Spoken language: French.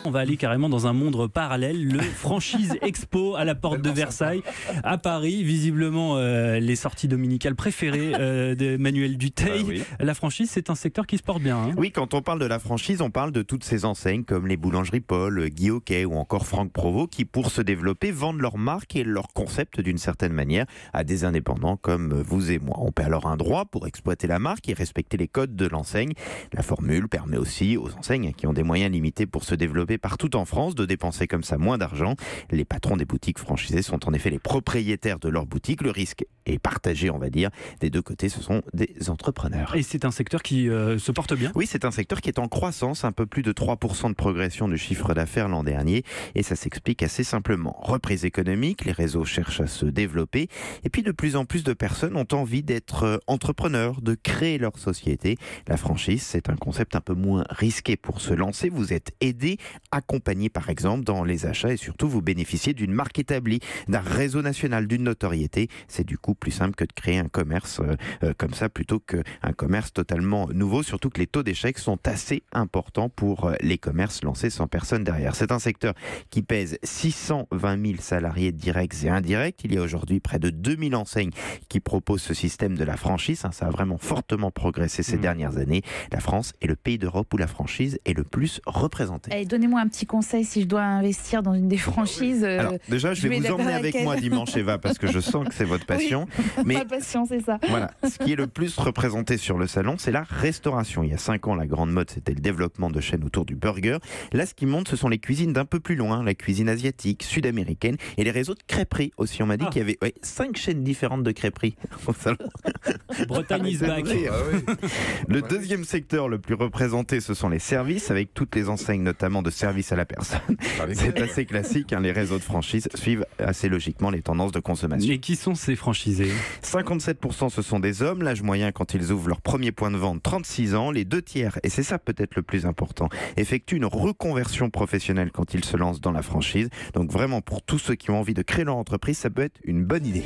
On va aller carrément dans un monde parallèle, le Franchise Expo à la porte de Versailles, à Paris. Visiblement, les sorties dominicales préférées de Manuel Dutheil. Oui. La franchise, c'est un secteur qui se porte bien. Hein. Oui, quand on parle de la franchise, on parle de toutes ces enseignes comme les boulangeries Paul, Guy Hockey ou encore Franck Provost qui, pour se développer, vendent leur marque et leur concept d'une certaine manière à des indépendants comme vous et moi. On paie alors un droit pour exploiter la marque et respecter les codes de l'enseigne. La formule permet aussi aux enseignes qui ont des moyens limités pour se développer partout en France de dépenser comme ça moins d'argent. Les patrons des boutiques franchisées sont en effet les propriétaires de leur boutique. Le risque est partagé, on va dire. Des deux côtés, ce sont des entrepreneurs. Et c'est un secteur qui se porte bien. Oui, c'est un secteur qui est en croissance, un peu plus de 3% de progression du chiffre d'affaires l'an dernier. Et ça s'explique assez simplement. Reprise économique, les réseaux cherchent à se développer. Et puis de plus en plus de personnes ont envie d'être entrepreneurs, de créer leur société. La franchise, c'est un concept un peu moins risqué pour se lancer. Vous êtes aidé, accompagné par exemple dans les achats et surtout vous bénéficiez d'une marque établie, d'un réseau national, d'une notoriété. C'est du coup plus simple que de créer un commerce comme ça plutôt qu'un commerce totalement nouveau, surtout que les taux d'échec sont assez importants pour les commerces lancés sans personne derrière. C'est un secteur qui pèse 620 000 salariés directs et indirects. Il y a aujourd'hui près de 2000 enseignes qui proposent ce système de la franchise. Ça a vraiment fortement progressé ces dernières années. La France est le pays d'Europe où la franchise est le plus représentée. Allez, donnez-moi un petit conseil si je dois investir dans une des franchises. Alors déjà, je vais vous emmener avec moi dimanche, Eva, parce que je sens que c'est votre passion. Oui, mais ma passion, c'est ça. voilà, ce qui est le plus représenté sur le salon, c'est la restauration. Il y a 5 ans, la grande mode, c'était le développement de chaînes autour du burger. Là, ce qui monte, ce sont les cuisines d'un peu plus loin, la cuisine asiatique, sud-américaine et les réseaux de crêperies aussi. On m'a dit qu'il y avait 5 chaînes différentes de crêperies au salon. Bretagne is back. Le deuxième secteur le plus représenté, ce sont les services, avec toutes les enseignes, notamment de services à la personne. C'est assez classique, hein, les réseaux de franchise suivent assez logiquement les tendances de consommation. Et qui sont ces franchisés ? 57% ce sont des hommes, l'âge moyen quand ils ouvrent leur premier point de vente, 36 ans. Les 2/3, et c'est ça peut-être le plus important, effectuent une reconversion professionnelle quand ils se lancent dans la franchise. Donc vraiment, pour tous ceux qui ont envie de créer leur entreprise, ça peut être une bonne idée.